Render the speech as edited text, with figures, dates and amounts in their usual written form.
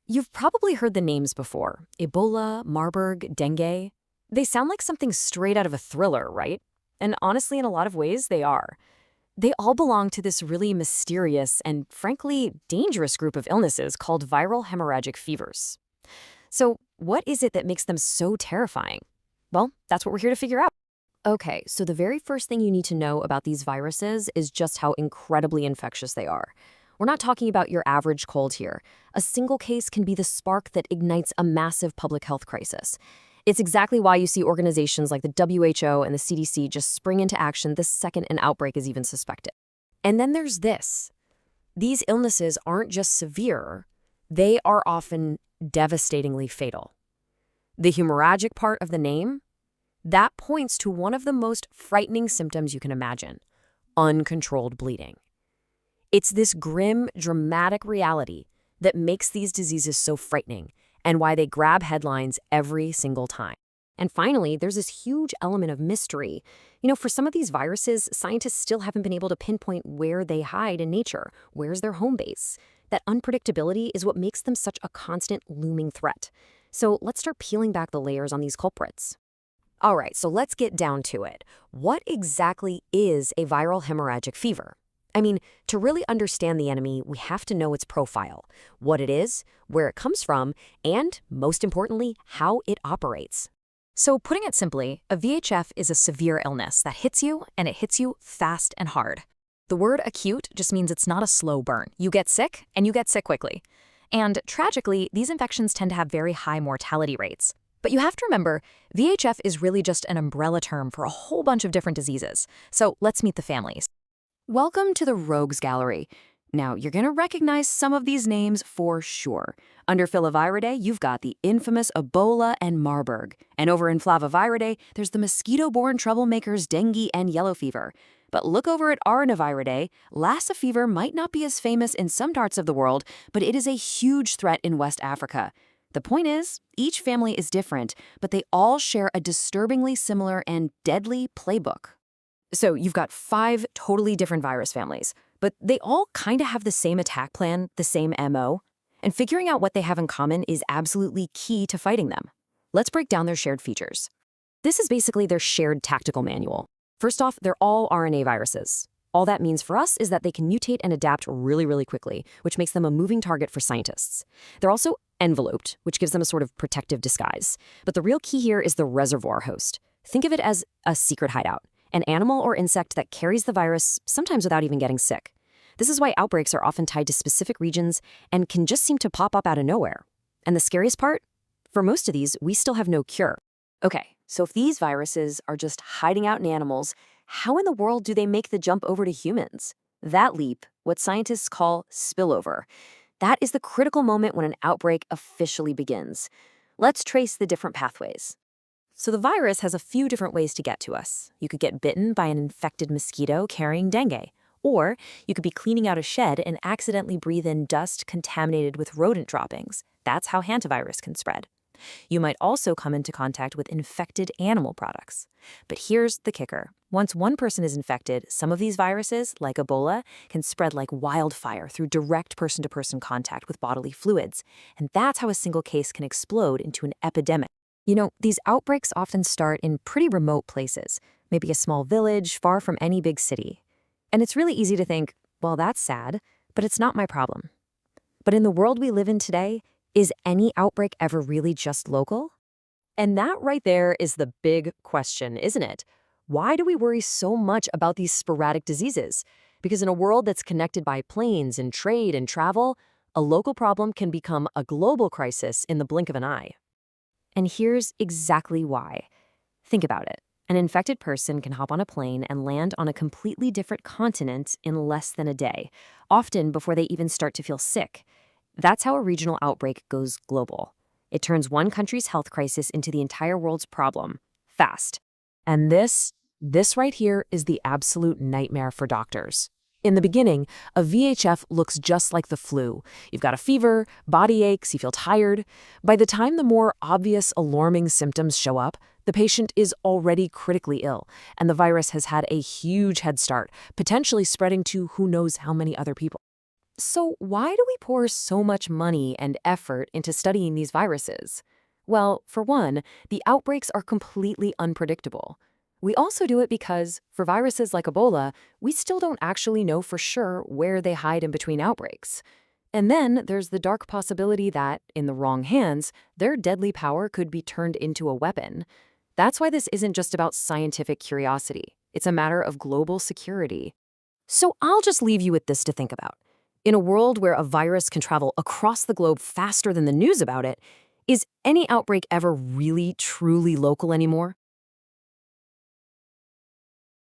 You've probably heard the names before: Ebola, Marburg, dengue. They sound like something straight out of a thriller, right? And honestly, in a lot of ways, they are. They all belong to this really mysterious and, frankly, dangerous group of illnesses called viral hemorrhagic fevers. So, what is it that makes them so terrifying? Well, that's what we're here to figure out. Okay, so the very first thing you need to know about these viruses is just how incredibly infectious they are. We're not talking about your average cold here. A single case can be the spark that ignites a massive public health crisis. It's exactly why you see organizations like the WHO and the CDC just spring into action the second an outbreak is even suspected. And then there's this. These illnesses aren't just severe, they are often devastatingly fatal. The hemorrhagic part of the name, that points to one of the most frightening symptoms you can imagine: uncontrolled bleeding. It's this grim, dramatic reality that makes these diseases so frightening and why they grab headlines every single time. And finally, there's this huge element of mystery. For some of these viruses, scientists still haven't been able to pinpoint where they hide in nature. Where's their home base? That unpredictability is what makes them such a constant looming threat. So let's start peeling back the layers on these culprits. All right, so let's get down to it. What exactly is a viral hemorrhagic fever? To really understand the enemy, we have to know its profile, what it is, where it comes from, and, most importantly, how it operates. So putting it simply, a VHF is a severe illness that hits you, and it hits you fast and hard. The word acute just means it's not a slow burn. You get sick, and you get sick quickly. And tragically, these infections tend to have very high mortality rates. But you have to remember, VHF is really just an umbrella term for a whole bunch of different diseases. So let's meet the families. Welcome to the Rogues Gallery. Now, you're going to recognize some of these names for sure. Under Filoviridae, you've got the infamous Ebola and Marburg. And over in Flaviviridae, there's the mosquito-borne troublemakers dengue and yellow fever. But look over at RNA-viridae, Lassa fever might not be as famous in some parts of the world, but it is a huge threat in West Africa. The point is, each family is different, but they all share a disturbingly similar and deadly playbook. So you've got 5 totally different virus families, but they all kind of have the same attack plan, the same MO, and figuring out what they have in common is absolutely key to fighting them. Let's break down their shared features. This is basically their shared tactical manual. First off, they're all RNA viruses. All that means for us is that they can mutate and adapt really, really quickly, which makes them a moving target for scientists. They're also enveloped, which gives them a sort of protective disguise. But the real key here is the reservoir host. Think of it as a secret hideout, an animal or insect that carries the virus, sometimes without even getting sick. This is why outbreaks are often tied to specific regions and can just seem to pop up out of nowhere. And the scariest part? For most of these, we still have no cure. Okay, so if these viruses are just hiding out in animals, how in the world do they make the jump over to humans? That leap, what scientists call spillover, that is the critical moment when an outbreak officially begins. Let's trace the different pathways. So the virus has a few different ways to get to us. You could get bitten by an infected mosquito carrying dengue, or you could be cleaning out a shed and accidentally breathe in dust contaminated with rodent droppings. That's how hantavirus can spread. You might also come into contact with infected animal products. But here's the kicker. Once one person is infected, some of these viruses, like Ebola, can spread like wildfire through direct person-to-person contact with bodily fluids. And that's how a single case can explode into an epidemic. These outbreaks often start in pretty remote places, maybe a small village far from any big city. And it's really easy to think, well, that's sad, but it's not my problem. But in the world we live in today, is any outbreak ever really just local? And that right there is the big question, isn't it? Why do we worry so much about these sporadic diseases? Because in a world that's connected by planes and trade and travel, a local problem can become a global crisis in the blink of an eye. And here's exactly why. Think about it. An infected person can hop on a plane and land on a completely different continent in less than a day, often before they even start to feel sick. That's how a regional outbreak goes global. It turns one country's health crisis into the entire world's problem, fast. And this right here is the absolute nightmare for doctors. In the beginning, a VHF looks just like the flu. You've got a fever, body aches, you feel tired. By the time the more obvious, alarming symptoms show up, the patient is already critically ill, and the virus has had a huge head start, potentially spreading to who knows how many other people. So why do we pour so much money and effort into studying these viruses? Well, for one, the outbreaks are completely unpredictable. We also do it because, for viruses like Ebola, we still don't actually know for sure where they hide in between outbreaks. And then there's the dark possibility that, in the wrong hands, their deadly power could be turned into a weapon. That's why this isn't just about scientific curiosity. It's a matter of global security. So I'll just leave you with this to think about. In a world where a virus can travel across the globe faster than the news about it, is any outbreak ever really, truly local anymore?